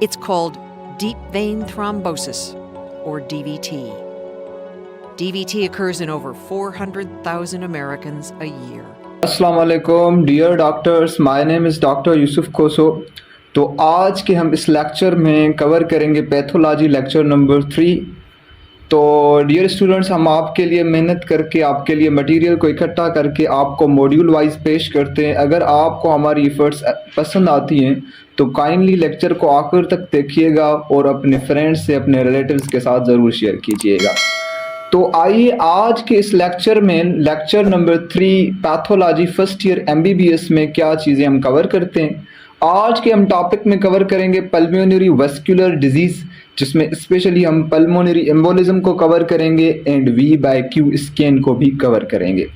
It's called deep vein thrombosis, or DVT. DVT occurs in over 400,000 Americans a year. अस्सलाम वालेकुम dear doctors, my name is doctor Yusuf Koso. तो आज के हम इस लेक्चर में कवर करेंगे पैथोलॉजी लेक्चर नंबर 3। तो डियर स्टूडेंट्स, हम आपके लिए मेहनत करके आपके लिए मटेरियल को इकट्ठा करके आपको मॉड्यूल वाइज पेश करते हैं। अगर आपको हमारी एफर्ट्स पसंद आती हैं तो काइंडली लेक्चर को आखिर तक देखिएगा और अपने फ्रेंड्स से, अपने रिलेटिव्स के साथ ज़रूर शेयर कीजिएगा। तो आइए आज के इस लेक्चर में, lecture number 3 pathology first year MBBS में क्या चीज़ें हम कवर करते हैं। आज के हम टॉपिक में कवर करेंगे पल्मोनरी वेस्कुलर डिजीज़, जिसमें स्पेशली हम पल्मोनरी एम्बोलिज्म को कवर करेंगे एंड V/Q स्कैन को भी कवर करेंगे।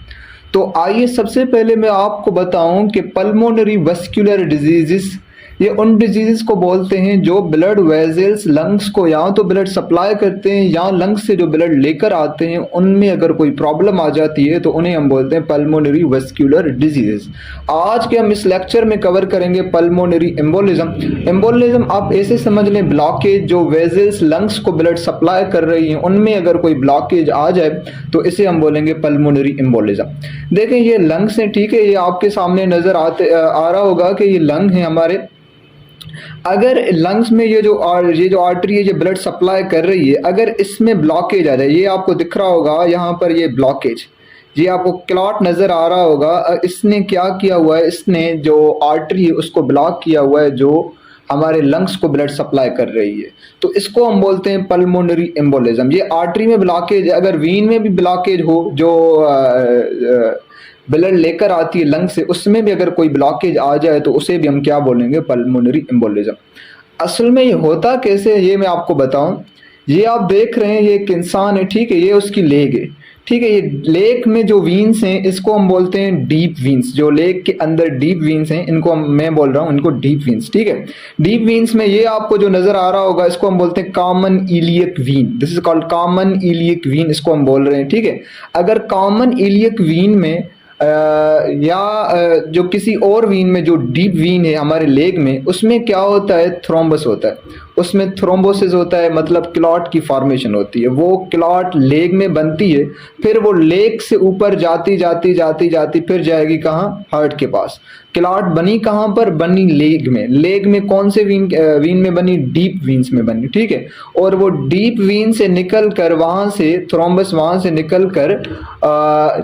तो आइए सबसे पहले मैं आपको बताऊं कि पल्मोनरी वेस्कुलर डिजीज़ ये उन डिजीज़ को बोलते हैं जो ब्लड वेजल्स लंग्स को या तो ब्लड सप्लाई करते हैं या लंग्स से जो ब्लड लेकर आते हैं उनमें अगर कोई प्रॉब्लम आ जाती है तो उन्हें हम बोलते हैं पल्मोनरी वेस्कुलर डिजीज़। आज के हम इस लेक्चर में कवर करेंगे पल्मोनरी एम्बोलिज्म। एम्बोलिज्म आप ऐसे समझ लें ब्लॉकेज, जो वेजल्स लंग्स को ब्लड सप्लाई कर रही हैं उनमें अगर कोई ब्लॉकेज आ जाए तो इसे हम बोलेंगे पल्मोनरी एम्बोलिज्म। देखें ये लंग्स हैं, ठीक है, ये आपके सामने नज़र आ रहा होगा कि ये लंग है हमारे। अगर लंग्स में ये जो आर्टरी है, ये ब्लड सप्लाई कर रही है, अगर इसमें ब्लॉकेज आ जाए, ये आपको दिख रहा होगा यहाँ पर ये ब्लॉकेज, ये आपको क्लॉट नज़र आ रहा होगा। इसने क्या किया हुआ है, इसने जो आर्टरी है उसको ब्लॉक किया हुआ है जो हमारे लंग्स को ब्लड सप्लाई कर रही है, तो इसको हम बोलते हैं पल्मोनरी एम्बोलिज्म। ये आर्टरी में ब्लॉकेज है, अगर वीन में भी ब्लॉकेज हो जो ब्लड लेकर आती है लंग से, उसमें भी अगर कोई ब्लॉकेज आ जाए तो उसे भी हम क्या बोलेंगे, पल्मोनरी एम्बोलिज्म। असल में ये होता कैसे है ये मैं आपको बताऊं। ये आप देख रहे हैं ये एक इंसान है, ठीक है, ये उसकी लेग है, ठीक है। ये लेग में जो वीन्स हैं इसको हम बोलते हैं डीप वीन्स। जो लेग के अंदर डीप वीन्स हैं इनको मैं बोल रहा हूँ इनको डीप वीन्स, ठीक है। डीप वीन्स में ये आपको जो नजर आ रहा होगा इसको हम बोलते हैं common iliac vein. This is called common iliac vein, इसको हम बोल रहे हैं, ठीक है। अगर कॉमन इलियक वीन में जो किसी और वीन में जो डीप वीन है हमारे लेग में, उसमें क्या होता है, थ्रोम्बस होता है, उसमें थ्रोम्बोसिस होता है, मतलब क्लॉट की फॉर्मेशन होती है। वो क्लॉट लेग में बनती है, फिर वो लेग से ऊपर जाती जाती जाती जाती फिर जाएगी कहाँ, हार्ट के पास। क्लॉट बनी कहाँ पर, बनी लेग में। लेग में कौन से वीन में बनी, डीप वीन्स में बनी, ठीक है। और वो डीप वीन से निकल कर वहाँ से थ्रोम्बस वहाँ से निकल कर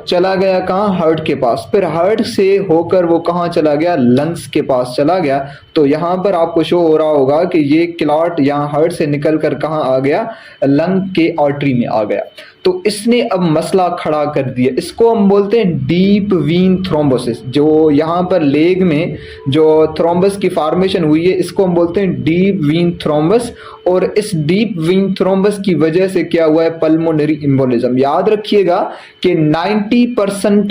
चला गया कहाँ, हार्ट के पास। फिर हार्ट से होकर वो कहाँ चला गया, लंग्स के पास चला गया। तो यहाँ पर आपको शो हो रहा होगा कि ये क्लॉट यहाँ हार्ट से निकल कर कहाँ आ गया, लंग के आर्टरी में आ गया। तो इसने अब मसला खड़ा कर दिया, इसको हम बोलते हैं डीप वीन थ्रोम्बोसिस। जो यहाँ पर लेग में जो थ्रोम्बस की फॉर्मेशन हुई है इसको हम बोलते हैं डीप वीन थ्रोम्बस। और इस डीप वीन थ्रोम्बस की वजह से क्या हुआ है, पल्मोनरी एम्बोलिज्म। याद रखिएगा कि 90%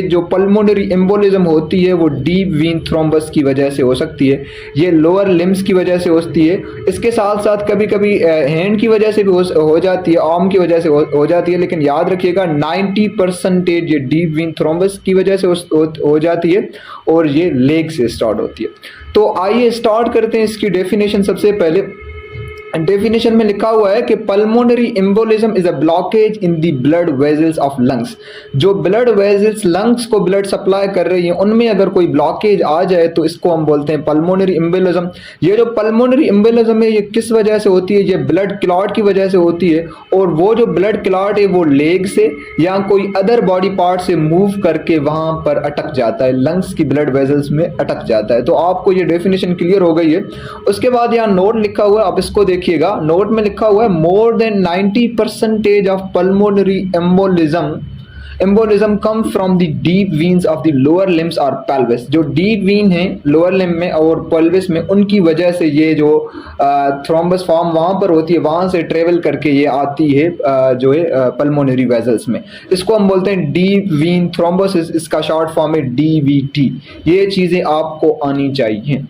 जो पल्मोनरी एम्बोलिज्म होती है वो डीप वीन थ्रोम्बस की वजह से हो सकती है। ये लोअर लिम्स की वजह से होती है, इसके साथ साथ कभी कभी हैंड की वजह से भी हो जाती है, आर्म की वजह से हो जाती है। लेकिन याद रखिएगा 90% ये डीप वीन थ्रोम्बस की वजह से हो जाती है और ये लेग से स्टार्ट होती है। तो आइए स्टार्ट करते हैं इसकी डेफिनेशन। सबसे पहले डेफिनेशन में लिखा हुआ है कि pulmonary embolism is a blockage in the blood vessels of lungs. जो ब्लड वेजल्स लंग्स को ब्लड सप्लाई कर रही हैं उनमें अगर कोई ब्लॉकेज आ जाए तो इसको हम बोलते हैं पल्मोनरी एम्बोलिज्म। ये जो पल्मोनरी एम्बोलिज्म है ये किस वजह से होती है, ये ब्लड क्लॉट की वजह से होती है। और वो जो ब्लड क्लॉट है वो लेग से या कोई अदर बॉडी पार्ट से मूव करके वहां पर अटक जाता है, लंग्स की ब्लड वेजल्स में अटक जाता है। तो आपको ये डेफिनेशन क्लियर हो गई है। उसके बाद यहाँ नोट लिखा हुआ है, आप इसको देखिएगा। नोट में लिखा हुआ है more than 90% of pulmonary embolism come from the deep veins of the lower limbs और पेल्विस। जो डीप वीन है लोअर लिम्ब में और पेल्विस में, उनकी वजह से ये जो थ्रोम्बस फॉर्म वहां पर होती है वहां से ट्रेवल करके ये आती है जो है पल्मोनरी वेजल्स में। इसको हम बोलते हैं डीप वीन थ्रोम्बोसिस, इसका शॉर्ट फॉर्म है DVT। ये चीजें आपको आनी चाहिए।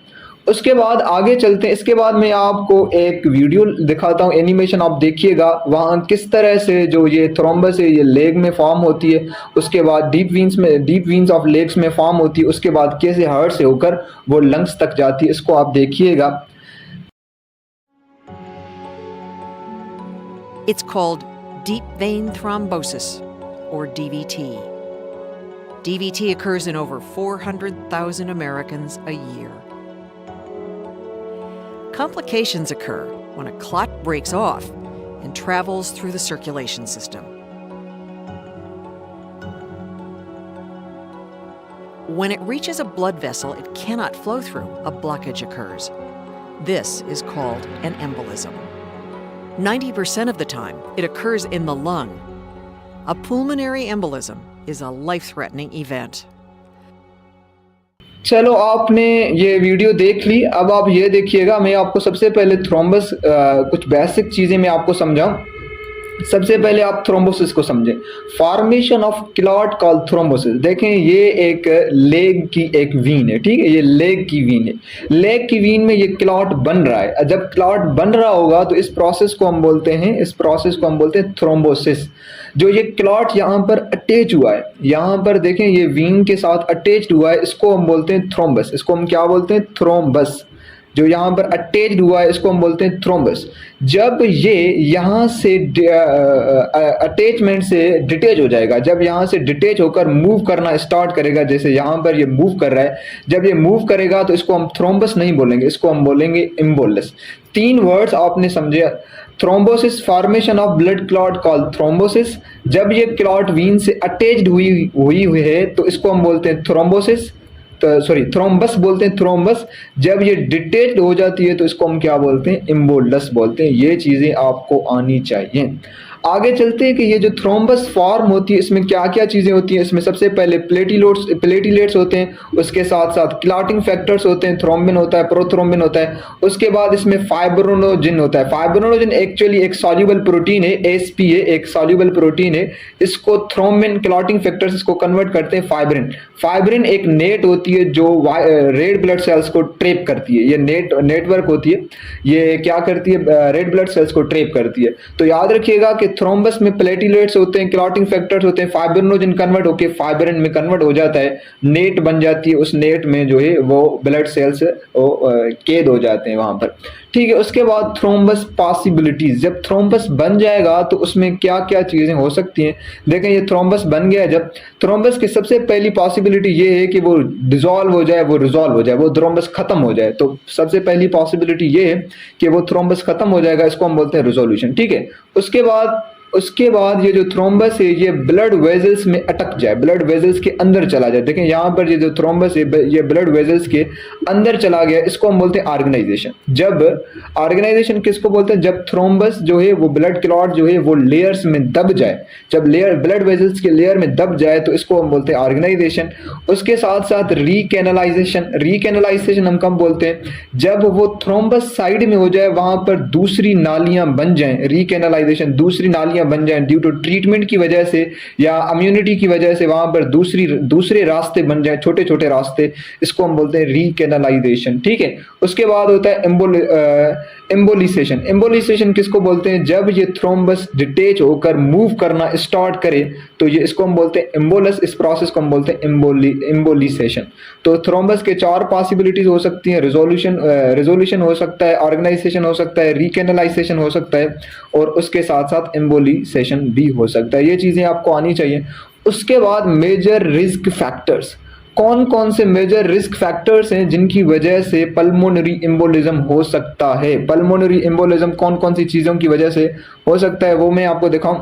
उसके बाद आगे चलते हैं। इसके बाद मैं आपको एक वीडियो दिखाता हूँ, एनिमेशन आप देखिएगा, वहाँ किस तरह से जो ये थ्रोम्बस है ये लेग में फॉर्म होती है, उसके बाद डीप वीन्स ऑफ लेग्स में फॉर्म होती है, उसके बाद कैसे हार्ट से होकर वो लंग्स तक जाती है, इसको आप देखिएगा। It's called deep vein thrombosis, or DVT. DVT occurs in over 400,000 Americans a year. Complications occur when a clot breaks off and travels through the circulation system. When it reaches a blood vessel it cannot flow through, a blockage occurs. This is called an embolism. 90% of the time, it occurs in the lung. A pulmonary embolism is a life-threatening event. चलो आपने ये video देख ली। अब आप ये देखिएगा, मैं आपको सबसे पहले थ्रोम्बस कुछ बेसिक चीज़ें मैं आपको समझाऊं। सबसे पहले आप थ्रोम्बोसिस को समझें। Formation of clot called thrombosis. देखें, ये एक लेग की एक वीन है, ठीक है, ये लेग की वीन है। लेग की वीन में ये क्लॉट बन रहा है। जब क्लॉट बन रहा होगा तो इस प्रोसेस को हम बोलते हैं थ्रोम्बोसिस। जो ये क्लॉट यहाँ पर अटैच हुआ है, यहाँ पर देखें ये वीन के साथ अटैच्ड हुआ है, इसको हम बोलते हैं थ्रोम्बस। इसको हम क्या बोलते हैं? थ्रोम्बस। जो यहाँ पर अटैच्ड हुआ है इसको हम बोलते हैं थ्रोम्बस। जब ये यहाँ से अटैचमेंट से डिटैच हो जाएगा, जब यहाँ से डिटैच होकर मूव करना स्टार्ट करेगा, जैसे यहाँ पर ये मूव कर रहा है, जब ये मूव करेगा तो इसको हम थ्रोम्बस नहीं बोलेंगे, इसको हम बोलेंगे एम्बोलस। 3 वर्ड्स आपने समझे। Thrombosis, formation of blood clot called thrombosis. जब ये क्लॉट वीन से अटैच्ड हुई है तो इसको हम बोलते हैं थ्रोम्बोसिस, थ्रोम्बस बोलते हैं, थ्रोम्बस। जब ये डिटेच्ड हो जाती है तो इसको हम क्या बोलते हैं? एम्बोलस बोलते हैं। ये चीज़ें आपको आनी चाहिए। आगे चलते हैं कि ये जो थ्रोम्बस फॉर्म होती है इसमें क्या क्या चीज़ें होती हैं। इसमें सबसे पहले प्लेटिलेट्स होते हैं, उसके साथ साथ क्लॉटिंग फैक्टर्स होते हैं, थ्रोम्बिन होता है, प्रोथ्रोम्बिन होता है। उसके बाद इसमें फाइब्रिनोजेन होता है। फाइब्रिनोजेन एक्चुअली एक सॉल्युबल प्रोटीन है, ASP है, एक सॉल्युबल प्रोटीन है। इसको थ्रोम्बिन क्लॉटिंग फैक्टर्स इसको कन्वर्ट करते हैं फाइब्रिन। फाइब्रिन एक नेट होती है जो रेड ब्लड सेल्स को ट्रैप करती है। ये नेटवर्क होती है, ये क्या करती है? रेड ब्लड सेल्स को ट्रैप करती है। तो याद रखिएगा कि थ्रोम्बस में प्लेटिलेट्स होते हैं, क्लॉटिंग फैक्टर्स होते हैं, फाइब्रिनोजेन कन्वर्ट होकर फाइब्रिन में कन्वर्ट हो जाता है, नेट बन जाती है। उस नेट में जो है वो ब्लड सेल्स कैद हो जाते हैं वहां पर, ठीक है। उसके बाद थ्रोम्बस पॉसिबिलिटीज। जब थ्रोम्बस बन जाएगा तो उसमें क्या क्या चीजें हो सकती हैं। देखें, ये थ्रोम्बस बन गया। जब थ्रोम्बस की सबसे पहली पॉसिबिलिटी ये है कि वो डिसॉल्व हो जाए, वो रिजॉल्व हो जाए, वो थ्रोम्बस खत्म हो जाए। तो सबसे पहली पॉसिबिलिटी ये है कि वो थ्रोम्बस खत्म हो जाएगा, इसको हम बोलते हैं रिजोल्यूशन, ठीक है। उसके बाद ये जो थ्रोम्बस है ये ब्लड वेजल्स में अटक जाए, ब्लड वेजल्स के अंदर चला जाए। देखें यहाँ पर ये जो थ्रोम्बस है ये ब्लड वेजल्स के अंदर चला गया, इसको हम बोलते हैं ऑर्गेनाइजेशन। जब ऑर्गेनाइजेशन किसको बोलते हैं? जब थ्रोम्बस जो है वो ब्लड क्लॉट जो है वो लेयर्स में दब जाए, जब ब्लड वेजल्स के लेयर में दब जाए तो इसको हम बोलते हैं ऑर्गेनाइजेशन। उसके साथ साथ रीकैनालाइजेशन हम कब बोलते हैं? जब वो थ्रोम्बस साइड में हो जाए, वहां पर दूसरी नालियां बन जाएं, रीकैनालाइजेशन, दूसरी नालियां बन जाएं ड्यू टू ट्रीटमेंट की वजह से या इम्यूनिटी की वजह से, वहां पर दूसरे रास्ते बन जाएं, छोटे छोटे रास्ते, इसको हम बोलते हैं रीकैनालाइजेशन, ठीक है। उसके बाद होता है एम्बोलिसेशन। एम्बोलिसेशन किसको बोलते हैं? जब ये थ्रोम्बस डिटैच होकर मूव करना स्टार्ट करे तो ये इसको हम बोलते हैं एम्बोलस। इस प्रोसेस को हम बोलते हैं एम्बोलिसेशन। तो थ्रोम्बस के 4 पॉसिबिलिटीज हो सकती हैं। रिजोल्यूशन हो सकता है, ऑर्गेनाइजेशन हो सकता है, रीकैनालाइजेशन हो सकता है और उसके साथ साथ एम्बोलिसेशन भी हो सकता है। ये चीजें आपको आनी चाहिए। उसके बाद मेजर रिस्क फैक्टर्स। कौन कौन से मेजर रिस्क फैक्टर्स हैं जिनकी वजह से पल्मोनरी एम्बोलिज्म हो सकता है? पल्मोनरी एम्बोलिज्म कौन कौन सी चीजों की वजह से हो सकता है वो मैं आपको दिखाऊं।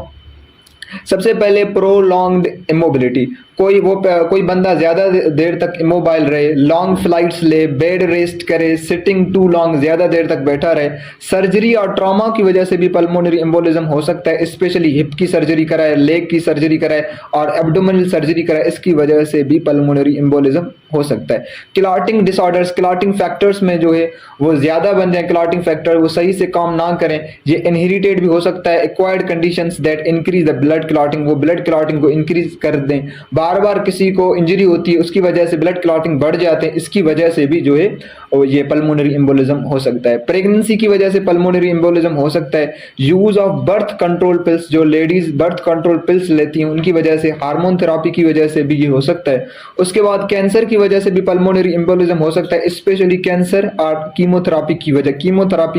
सबसे पहले प्रोलॉन्ग्ड इमोबिलिटी। कोई बंदा ज्यादा देर तक इमोबाइल रहे, लॉन्ग फ्लाइट्स ले, बेड रेस्ट करे, सिटिंग टू लॉन्ग, ज्यादा देर तक बैठा रहे। सर्जरी और ट्रॉमा की वजह से भी पल्मोनरी एम्बोलिज्म हो सकता है, स्पेशली हिप की सर्जरी कराए, लेग की सर्जरी कराए और एब्डोमिनल सर्जरी कराए, इसकी वजह से भी पल्मोनरी एम्बोलिज्म हो सकता है। क्लॉटिंग डिसऑर्डर्स, क्लॉटिंग फैक्टर्स में जो है वो ज्यादा बन जाए, क्लॉटिंग फैक्टर वो सही से काम ना करें, ये इनहेरिटेड भी हो सकता है। Acquired conditions that increase the blood clotting, वो ब्लड क्लॉटिंग को इंक्रीज कर दें। बार बार किसी को इंजरी होती है, उसकी वजह से ब्लड क्लॉटिंग बढ़ जाते हैं, इसकी वजह से भी जो है ये पल्मोनरी एम्बोलिज्म हो सकता है। प्रेगनेंसी की वजह से पल्मोनरी एम्बोलिज्म हो सकता है। Use of birth control pills, जो लेडीज बर्थ कंट्रोल पिल्स लेती हैं उनकी वजह से, हार्मोन थेरापी की वजह से भी ये हो सकता है। उसके बाद कैंसर की वजह से भी पल्मोनरी एम्बोलिज्म हो सकता है, स्पेशली कैंसर और कीमोथेरापी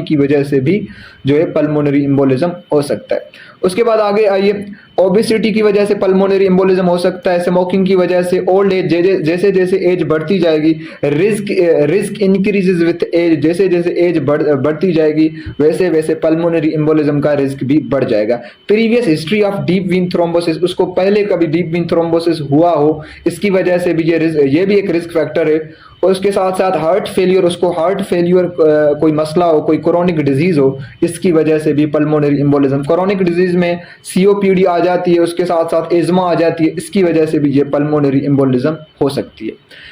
की वजह से भी जो है पल्मोनरी एम्बोलिज्म हो सकता है। उसके बाद आगे आइए, ओबेसिटी की वजह से पल्मोनरी एम्बोलिज्म हो सकता है, स्मोकिंग की वजह से, ओल्ड एज, जैसे जैसे एज बढ़ती जाएगी, रिस्क इंक्रीजेज विथ एज, जैसे जैसे एज बढ़ती जाएगी वैसे वैसे पल्मोनरी एम्बोलिज्म का रिस्क भी बढ़ जाएगा। Previous history of deep vein thrombosis, उसको पहले कभी डीप वेन थ्रोम्बोसिस हुआ हो, इसकी वजह से भी ये भी एक रिस्क फैक्टर है। और उसके साथ साथ हार्ट फेलियर, उसको हार्ट फेलियर कोई मसला हो, कोई क्रोनिक डिजीज हो, इसकी वजह से भी पल्मोनरी एम्बोलिज्म, क्रोनिक डिजीज में सीओपीडी आ जाती है, उसके साथ साथ एज्मा आ जाती है, इसकी वजह से भी ये पल्मोनरी एम्बोलिज्म हो सकती है।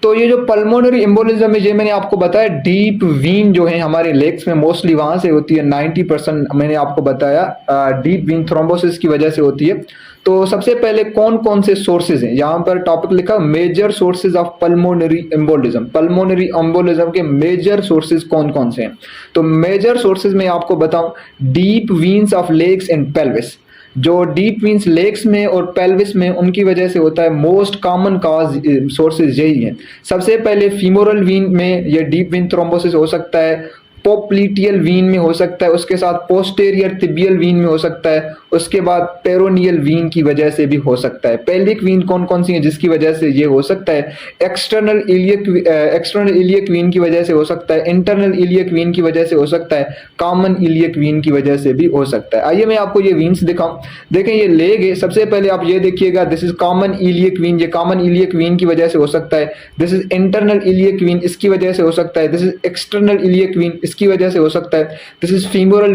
तो ये जो पल्मोनरी एम्बोलिज्म है, ये मैंने आपको बताया डीप वीन जो है हमारे लेग्स में मोस्टली वहां से होती है, 90% मैंने आपको बताया डीप वीन थ्रोम्बोसिस की वजह से होती है। तो सबसे पहले कौन कौन से सोर्सेज हैं, यहाँ पर टॉपिक लिखा major sources of pulmonary embolism, pulmonary embolism के मेजर सोर्सेज कौन कौन से हैं। तो मेजर सोर्सेज में आपको बताऊं, deep veins of legs and pelvis, जो डीप वीन्स लेग्स में और पेल्विस में, उनकी वजह से होता है। मोस्ट कॉमन कॉज सोर्सेज यही है। सबसे पहले फीमोरल वीन में ये डीप वीन थ्रोम्बोसिस हो सकता है, पोप्लीटियल वीन में हो सकता है, उसके साथ पोस्टेरियर तिबियल वीन में हो सकता है, उसके बाद पेरोनियल वीन की वजह से भी हो सकता है। पेल्विक वीन कौन कौन सी है जिसकी वजह से ये हो सकता है, एक्सटर्नल इलियक वीन की वजह से हो सकता है, इंटरनल इलियक वीन की वजह से हो सकता है, कॉमन इलियक वीन की वजह से भी हो सकता है। आइए मैं आपको ये वीन्स दिखाऊं। देखें ये लेग है, सबसे पहले आप ये देखिएगा, this is common iliac vein, ये कॉमन इलियक वीन की वजह से हो सकता है। This is internal iliac vein, इसकी वजह से हो सकता है। This is external iliac vein, इसकी वजह से हो सकता है। दिस इज फीमोरल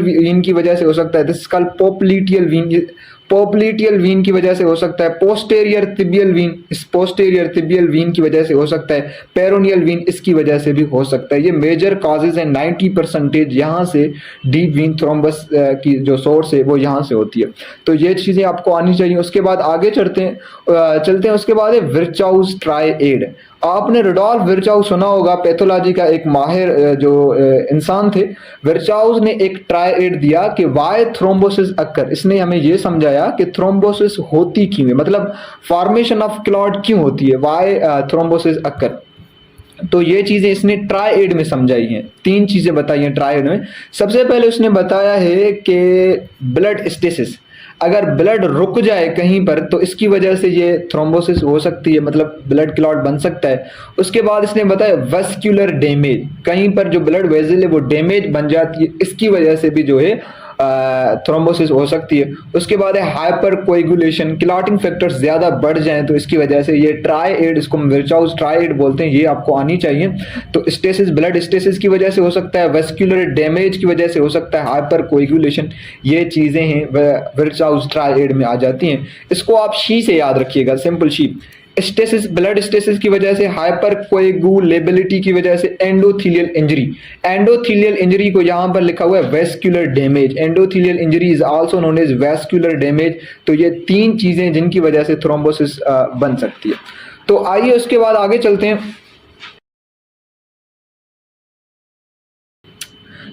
वीन की वजह से हो सकता है। This is called popliteal vein, popliteal vein की वजह से हो सकता है। पोस्टेरियर तिबियल वीन, इस पोस्टेरियर तिबियल वीन की वजह से हो सकता है। पेरोनियल वीन, इसकी वजह से भी हो सकता है। ये मेजर कॉजेज हैं, 90% यहाँ से डीप वीन थ्रोम्बस की जो सोर्स है वो यहाँ से होती है। तो ये चीजें आपको आनी चाहिए। उसके बाद आगे चलते हैं। उसके बाद है विर्चाउस ट्राइएड। आपने रुडोल्फ विर्चाउ सुना होगा, पैथोलॉजी का एक माहिर जो इंसान थे। विर्चाउस ने एक ट्राइएड दिया कि वाई थ्रोम्बोसिस अक्कर, इसने हमें यह समझाया कि थ्रोम्बोसिस होती क्यों है, मतलब फॉर्मेशन ऑफ क्लॉट क्यों होती है, वाई थ्रोम्बोसिस अक्कर। तो ये चीजें इसने ट्राइएड में समझाई हैं। 3 चीजें बताई हैं ट्राइएड में। सबसे पहले उसने बताया है कि ब्लड स्टेसिस, अगर ब्लड रुक जाए कहीं पर तो इसकी वजह से ये थ्रोम्बोसिस हो सकती है, मतलब ब्लड क्लॉट बन सकता है। उसके बाद इसने बताया वेस्क्यूलर डैमेज, कहीं पर जो ब्लड वेसल है वो डैमेज बन जाती है, इसकी वजह से भी जो है थ्रोम्बोसिस हो सकती है। उसके बाद है हाइपर कोएगुलेशन, क्लॉटिंग फैक्टर्स ज्यादा बढ़ जाएं तो इसकी वजह से ये ट्राइएड, इसको विर्चाउस ट्राइएड बोलते हैं, ये आपको आनी चाहिए। तो स्टेसिस, ब्लड स्टेसिस की वजह से हो सकता है, वेस्क्यूलर डैमेज की वजह से हो सकता है, हाइपर कोएगुलेशन, ये चीजें हैं विर्चाउस ट्राइएड में आ जाती हैं। इसको आप शी से याद रखिएगा, simple she. Stasis, blood stasis की वजह से, हाइपर कोएगुलेबिलिटी की वजह से, एंडोथेलियल इंजरी, एंडोथेलियल इंजरी को यहां पर लिखा हुआ है vascular damage, endothelial injury is also known as vascular damage. तो ये 3 चीजें जिनकी वजह से थ्रोम्बोसिस बन सकती है। तो आइए उसके बाद आगे चलते हैं।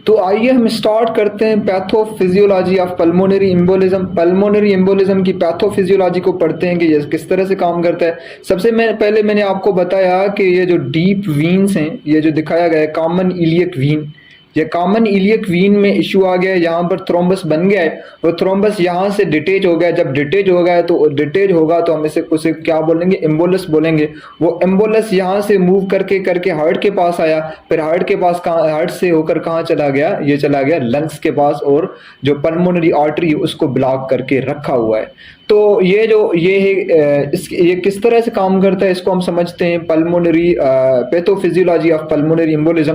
तो आइए हम स्टार्ट करते हैं pathophysiology of pulmonary embolism. Pulmonary embolism की पैथोफिजियोलॉजी को पढ़ते हैं कि ये किस तरह से काम करता है। सबसे पहले मैंने आपको बताया कि ये जो डीप वीन्स हैं, ये जो दिखाया गया है कॉमन इलियक वीन, ये कॉमन इलियक वीन में इशू आ गया है, यहाँ पर थ्रोम्बस बन गया है, वो थ्रोम्बस यहाँ से डिटेच हो गया। जब डिटेच हो गया तो डिटेच होगा तो हम इसे उसे क्या बोलेंगे, एम्बोलस बोलेंगे। वो एम्बोलस यहाँ से मूव करके करके हार्ट के पास आया, फिर हार्ट के पास कहाँ, हार्ट से होकर कहाँ चला गया, ये चला गया लंग्स के पास, और जो पल्मोनरी आर्टरी है उसको ब्लॉक करके रखा हुआ है। तो ये जो ये है ये किस तरह से काम करता है इसको हम समझते हैं। Pulmonary pathophysiology of pulmonary embolism.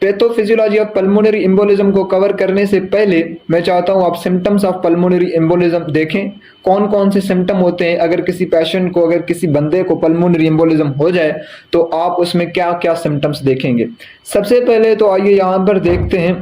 Pathophysiology of pulmonary embolism को कवर करने से पहले मैं चाहता हूं आप सिम्टम्स ऑफ पल्मोनरी एम्बोलिज्म देखें, कौन कौन से सिम्टम होते हैं। अगर किसी पेशेंट को, अगर किसी बंदे को पल्मोनरी एम्बोलिज्म हो जाए तो आप उसमें क्या क्या सिम्टम्स देखेंगे। सबसे पहले तो आइए यहाँ पर देखते हैं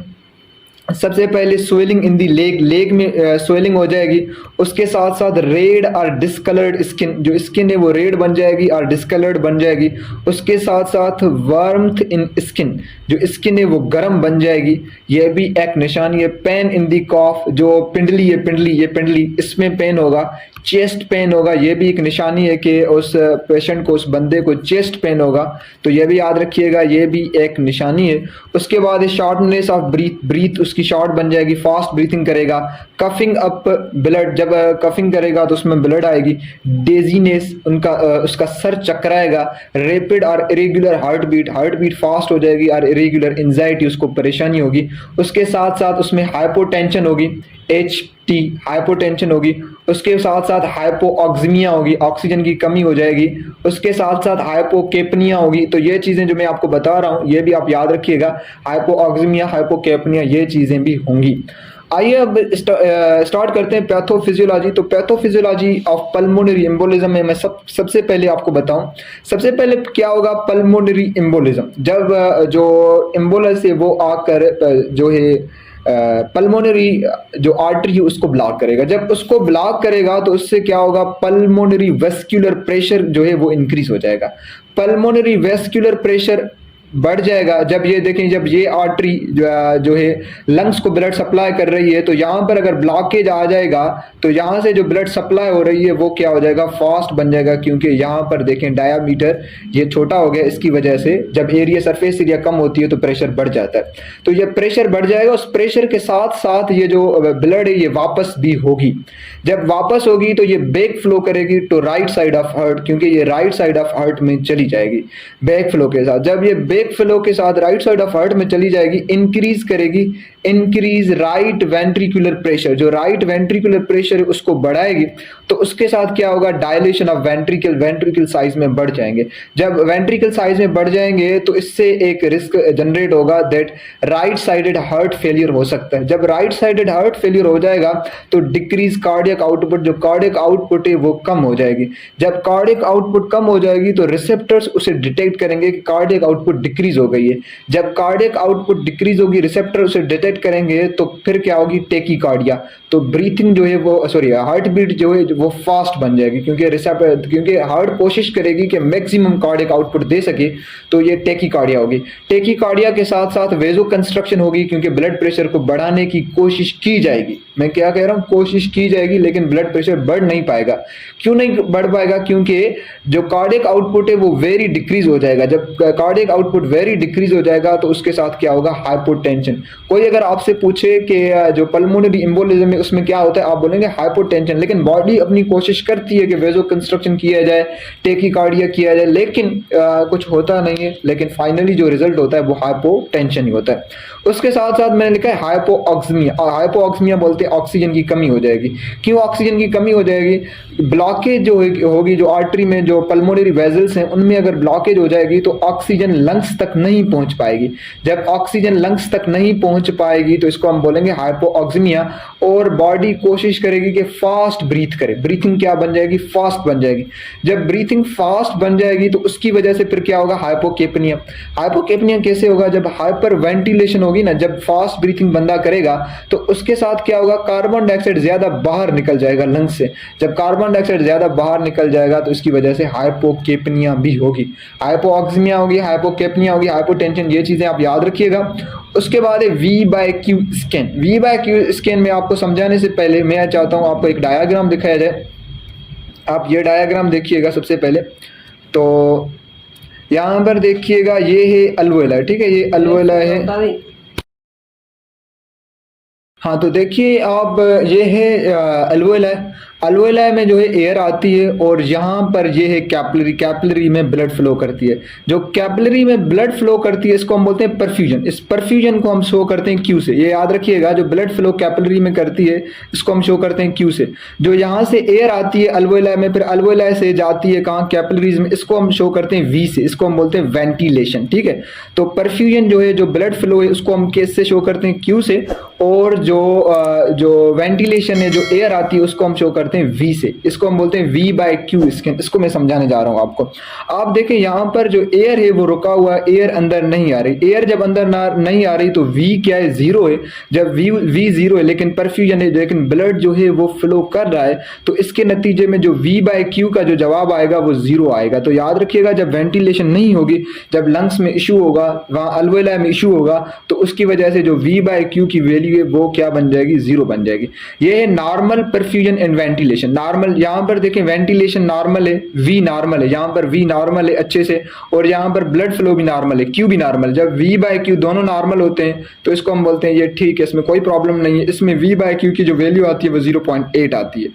सबसे पहले swelling in the leg, leg में स्वेलिंग हो जाएगी। उसके साथ साथ रेड और डिस्कलर्ड स्किन, जो स्किन है वो रेड बन जाएगी और डिस्कलर्ड बन जाएगी। उसके साथ साथ वार्मथ इन स्किन, जो स्किन है वो गर्म बन जाएगी, यह भी एक निशानी है। पेन इन दी कॉफ, जो पिंडली है, पिंडली, ये पिंडली, इसमें पेन होगा। चेस्ट पेन होगा, ये भी एक निशानी है कि उस पेशेंट को, उस बंदे को चेस्ट पेन होगा, तो ये भी याद रखिएगा, ये भी एक निशानी है। उसके बाद शॉर्टनेस ऑफ ब्रीथ, ब्रीथ उसकी शॉर्ट बन जाएगी, फास्ट ब्रीथिंग करेगा। कफिंग अप ब्लड, जब कफिंग करेगा तो उसमें ब्लड आएगी। डेजीनेस, उनका उसका सर चकराएगा। रैपिड और irregular heart beat, heart beat fast हो जाएगी और इरेगुलर, एंजाइटी, उसको परेशानी होगी। उसके साथ साथ उसमें हाइपोटेंशन होगी, HT हाइपोटेंशन होगी। उसके साथ साथ हाइपोऑक्सीमिया होगी, ऑक्सीजन की कमी हो जाएगी। उसके साथ साथ हाइपोकेपनिया होगी। तो ये चीज़ें जो मैं आपको बता रहा हूँ ये भी आप याद रखिएगा, हाइपोऑक्सीमिया, हाइपोकेपनिया, ये चीज़ें भी होंगी। आइए अब स्टार्ट करते हैं पैथोफिजियोलॉजी। तो पैथोफिजियोलॉजी ऑफ पल्मोनरी एम्बोलिज्म में मैं सबसे पहले आपको बताऊं, सबसे पहले क्या होगा पल्मोनरी एम्बोलिज्म। जब जो एम्बोलस है वो आकर जो है पल्मोनरी जो आर्टरी है उसको ब्लॉक करेगा। जब उसको ब्लॉक करेगा तो उससे क्या होगा, पल्मोनरी वेस्क्यूलर प्रेशर जो है वो इंक्रीज हो जाएगा। पल्मोनरी वेस्क्यूलर प्रेशर बढ़ जाएगा। जब ये देखें, जब ये आर्टरी जो है लंग्स को ब्लड सप्लाई कर रही है, तो यहाँ पर अगर ब्लॉकेज आ जाएगा तो यहाँ से जो ब्लड सप्लाई हो रही है वो क्या हो जाएगा, फास्ट बन जाएगा। क्योंकि यहाँ पर देखें डायामीटर ये छोटा हो गया, इसकी वजह से जब एरिया, सरफेस एरिया कम होती है तो प्रेशर बढ़ जाता है। तो ये प्रेशर बढ़ जाएगा, उस प्रेशर के साथ साथ ये जो ब्लड है ये वापस भी होगी। जब वापस होगी तो ये बैक फ्लो करेगी to right side of heart, क्योंकि ये राइट साइड ऑफ हार्ट में चली जाएगी बैक फ्लो के साथ। जब ये बैक फ्लो के साथ राइट साइड ऑफ हार्ट में चली जाएगी, इंक्रीज करेगी, इंक्रीज राइट वेंट्रिकुलर प्रेशर, जो राइट वेंट्रिकुलर प्रेशर है उसको बढ़ाएगी। तो उसके साथ क्या होगा, dilation of ventricle, ventricle size में बढ़ जाएंगे। जब वेंट्रिकल साइज में बढ़ जाएंगे तो इससे एक रिस्क जनरेट होगा that right sided heart failure हो सकता है। जब राइट साइडेड हार्ट फेलियर हो जाएगा तो डिक्रीज कार्डियक आउटपुट, जो कार्डियक आउटपुट है वो कम हो जाएगी। जब कार्डियक आउटपुट कम हो जाएगी तो रिसेप्टर्स उसे डिटेक्ट करेंगे कि कार्डियक आउटपुट डिक्रीज हो गई है। जब कार्डियक आउटपुट डिक्रीज होगी, रिसेप्टर उसे डिटेक्ट करेंगे, तो फिर क्या होगी, टेकीकार्डिया। तो ब्रीथिंग जो है वो, सॉरी, हार्ट बीट जो है वो फास्ट बन जाएगी, क्योंकि हार्ट कोशिश करेगी कि मैक्सिमम कार्डियक आउटपुट दे सके, तो ये टेकीकार्डिया होगी। टेकीकार्डिया के साथ साथ वेजो कंस्ट्रक्शन होगी, क्योंकि ब्लड प्रेशर को बढ़ाने की कोशिश की जाएगी। मैं क्या कह रहा हूँ, कोशिश की जाएगी, लेकिन ब्लड प्रेशर बढ़ नहीं पाएगा। क्यों नहीं बढ़ पाएगा, क्योंकि जो कार्डियक आउटपुट है वो वेरी डिक्रीज हो जाएगा। जब कार्डियक आउटपुट वेरी डिक्रीज हो जाएगा तो उसके साथ क्या होगा, हाइपोटेंशन। कोई अगर आपसे पूछे कि जो पल्मोनरी एम्बोलिज्म है उसमें क्या होता है, आप बोलेंगे हाइपोटेंशन, लेकिन बॉडी अपनी कोशिश करती है कि वेजो कंस्ट्रक्शन किया जाए, टेकीकार्डिया किया जाए, लेकिन कुछ होता नहीं है। लेकिन फाइनली जो रिजल्ट होता है वो हाइपोटेंशन ही होता है। उसके साथ साथ मैंने लिखा है हाइपोऑक्सीमिया, और हाइपोऑक्सीमिया बोलते हैं ऑक्सीजन की कमी हो जाएगी। क्यों ऑक्सीजन की कमी हो जाएगी, ब्लॉकेज जो होगी, जो आर्टरी में जो पल्मोनरी वेजल्स हैं उनमें अगर ब्लॉकेज हो जाएगी तो ऑक्सीजन लंग्स तक नहीं पहुंच पाएगी। जब ऑक्सीजन लंग्स तक नहीं पहुंच पाएगी तो इसको हम बोलेंगे हाइपोऑक्सीमिया। और बॉडी कोशिश करेगी कि फास्ट ब्रीथ करे, ब्रीथिंग क्या बन जाएगी, फास्ट बन जाएगी। जब ब्रीथिंग फास्ट बन जाएगी तो उसकी वजह से फिर क्या होगा, हाइपोकेपनिया। हाइपोकेपनिया कैसे होगा, जब हाइपर वेंटिलेशन होगी ना, जब फास्ट ब्रीथिंग बंदा करेगा तो उसके साथ क्या होगा, कार्बन डाइऑक्साइड ज्यादा बाहर निकल जाएगा लंग्स से। जब कार्बन डाइऑक्साइड ज्यादा बाहर निकल जाएगा तो इसकी वजह से हाइपोकेपनिया भी होगी, हाइपोऑक्सीमिया होगी, हाइपोकेपनिया होगी, हाइपोटेंशन, ये चीजें आप याद रखिएगा। उसके बाद है V/Q स्कैन। V/Q स्कैन में आपको समझाने से पहले मैं चाहता हूं आपको एक डायग्राम दिखाया जाए। आप ये डायग्राम देखिएगा सबसे पहले। तो यहाँ पर देखिएगा, ये है अल्वोला, ठीक है, ये अल्वोला है। हाँ, तो देखिए आप, ये है अल्वोला। अल्वोला में जो है एयर आती है और यहाँ पर ये है कैपिलरी, कैपिलरी में ब्लड फ्लो करती है। जो कैपिलरी में ब्लड फ्लो करती है इसको हम बोलते हैं परफ्यूजन। इस परफ्यूजन को हम शो करते हैं क्यू से। ये याद रखिएगा, जो ब्लड फ्लो कैपिलरी में करती है इसको हम शो करते हैं क्यू से। जो यहाँ से एयर आती है अल्वोला में, फिर अल्वोला से जाती है कहाँ, कैपिलरीज में, इसको हम शो करते हैं वी से। इसको हम बोलते हैं वेंटिलेशन, ठीक है। तो परफ्यूजन जो है, जो ब्लड फ्लो है, उसको हम किस से शो करते हैं, क्यू से। और जो वेंटिलेशन है, जो एयर आती है, उसको हम शो करते करते हैं वी से, इसको हम बोलते हैं वी बाय क्यू स्कैन। इसको मैं समझाने जा रहा हूँ आपको। आप देखें यहाँ पर जो एयर है वो रुका हुआ है, एयर अंदर नहीं आ रही। एयर जब अंदर नहीं आ रही तो वी क्या है, जीरो है। जब वी जीरो है लेकिन परफ्यूजन है, लेकिन ब्लड जो है वो फ्लो कर रहा है, तो इसके नतीजे में जो वी बाय क्यू का जो जवाब आएगा वो जीरो आएगा। तो याद रखिएगा, जब वेंटिलेशन नहीं होगी, जब लंग्स में इशू होगा, वहाँ अल्वेलाई में इशू होगा, तो उसकी वजह से जो वी बाय क्यू की वैल्यू है वो क्या बन जाएगी, जीरो बन जाएगी। ये है normal perfusion and ventilation. Normal, यहाँ पर देखें वेंटिलेशन नॉर्मल है, वी नॉर्मल है, यहाँ पर वी नॉर्मल है अच्छे से, और यहाँ पर ब्लड फ्लो भी नॉर्मल है, क्यू भी नॉर्मल। जब वी बाय क्यू दोनों नॉर्मल होते हैं तो इसको हम बोलते हैं ये ठीक है, इसमें कोई प्रॉब्लम नहीं है। इसमें वी बाय क्यू की जो वैल्यू आती है वो 0.8 आती है।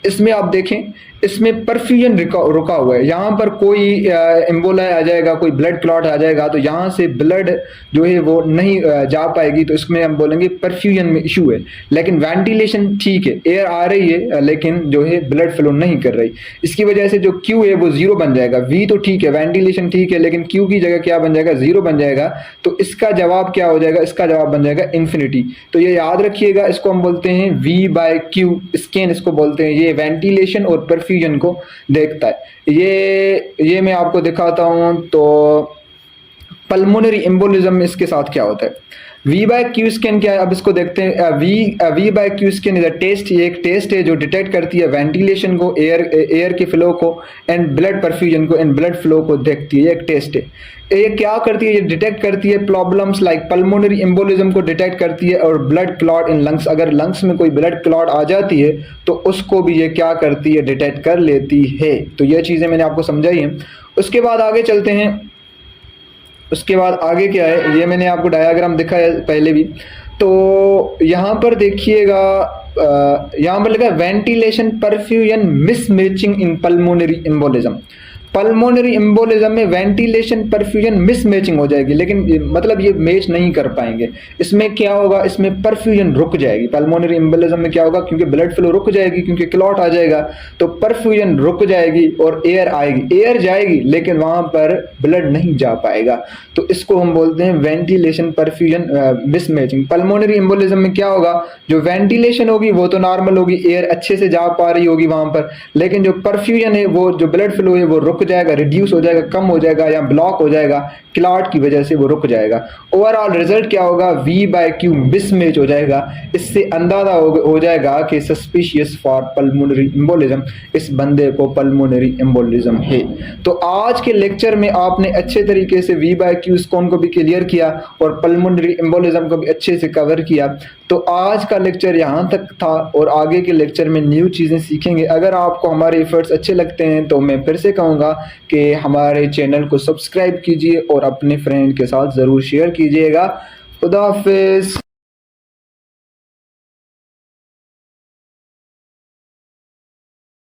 इसमें आप देखें, इसमें परफ्यूजन रुका हुआ है। यहाँ पर कोई एम्बोला आ जाएगा, कोई ब्लड क्लॉट आ जाएगा, तो यहाँ से ब्लड जो है वो नहीं जा पाएगी, तो इसमें हम बोलेंगे परफ्यूजन में इशू है। लेकिन वेंटिलेशन ठीक है, एयर आ रही है लेकिन जो है ब्लड फ्लो नहीं कर रही, इसकी वजह से जो क्यू है वो जीरो बन जाएगा। वी तो ठीक है, वेंटिलेशन ठीक है, लेकिन क्यू की जगह क्या बन जाएगा, जीरो बन जाएगा। तो इसका जवाब क्या हो जाएगा, इसका जवाब बन जाएगा इन्फिनिटी। तो ये याद रखिएगा, इसको हम बोलते हैं वी बाय क्यू स्कैन, इसको बोलते हैं। ये वेंटिलेशन और परफ्यूजन को देखता है। ये मैं आपको दिखाता हूं। तो पल्मोनरी एम्बोलिज्म में इसके साथ क्या होता है, वी बाय क्यू स्कैन क्या है, अब इसको देखते हैं। V by Q scan is a test, ये एक टेस्ट है जो डिटेक्ट करती है वेंटिलेशन को, एयर के फ्लो को, एंड ब्लड परफ्यूजन को, एंड ब्लड फ्लो को देखती है। ये एक टेस्ट है। ये क्या करती है, ये डिटेक्ट करती है प्रॉब्लम्स लाइक पल्मोनरी एम्बोलिज्म को डिटेक्ट करती है, और ब्लड क्लॉट इन लंग्स, अगर लंग्स में कोई ब्लड क्लॉट आ जाती है तो उसको भी ये क्या करती है, डिटेक्ट कर लेती है। तो ये चीज़ें मैंने आपको समझाई हैं। उसके बाद आगे चलते हैं। उसके बाद आगे क्या है, ये मैंने आपको डायग्राम दिखाया पहले भी। तो यहाँ पर देखिएगा, यहाँ पर लिखा है ventilation perfusion mismatching in pulmonary embolism. Pulmonary embolism में वेंटिलेशन परफ्यूजन मिसमैचिंग हो जाएगी, लेकिन मतलब ये मैच नहीं कर पाएंगे। इसमें क्या होगा, इसमें परफ्यूजन रुक जाएगी। पल्मोनरी एम्बोलिज्म में क्या होगा, क्योंकि ब्लड फ्लो रुक जाएगी, क्योंकि क्लॉट आ जाएगा, तो परफ्यूजन रुक जाएगी और एयर आएगी, एयर जाएगी लेकिन वहां पर ब्लड नहीं जा पाएगा। तो इसको हम बोलते हैं ventilation perfusion mismatching. Pulmonary embolism में क्या होगा, जो वेंटिलेशन होगी वो तो नॉर्मल होगी, एयर अच्छे से जा पा रही होगी वहां पर, लेकिन जो परफ्यूजन है, वो जो ब्लड फ्लो है वो रुक जाएगा, रिड्यूस हो जाएगा, कम हो जाएगा या ब्लॉक हो जाएगा, क्लॉट की वजह से वो रुक जाएगा। ओवरऑल रिजल्ट क्या होगा, वी बाय क्यू मिसमैच हो जाएगा। इससे अंदाजा हो जाएगा कि सस्पिशियस फॉर पल्मोनरी एम्बोलिज्म, इस बंदे को पल्मोनरी एम्बोलिज्म है। तो आज के लेक्चर में आपने अच्छे तरीके से वी बाय क्यू स्कोन को भी क्लियर किया और पल्मोनरी एम्बोलिज्म को भी अच्छे से कवर किया। तो आज का लेक्चर यहाँ तक था और आगे के लेक्चर में न्यू चीज़ें सीखेंगे। अगर आपको हमारे एफर्ट्स अच्छे लगते हैं तो मैं फिर से कहूँगा कि हमारे चैनल को सब्सक्राइब कीजिए और अपने फ्रेंड के साथ ज़रूर शेयर कीजिएगा। खुदा हाफिज़।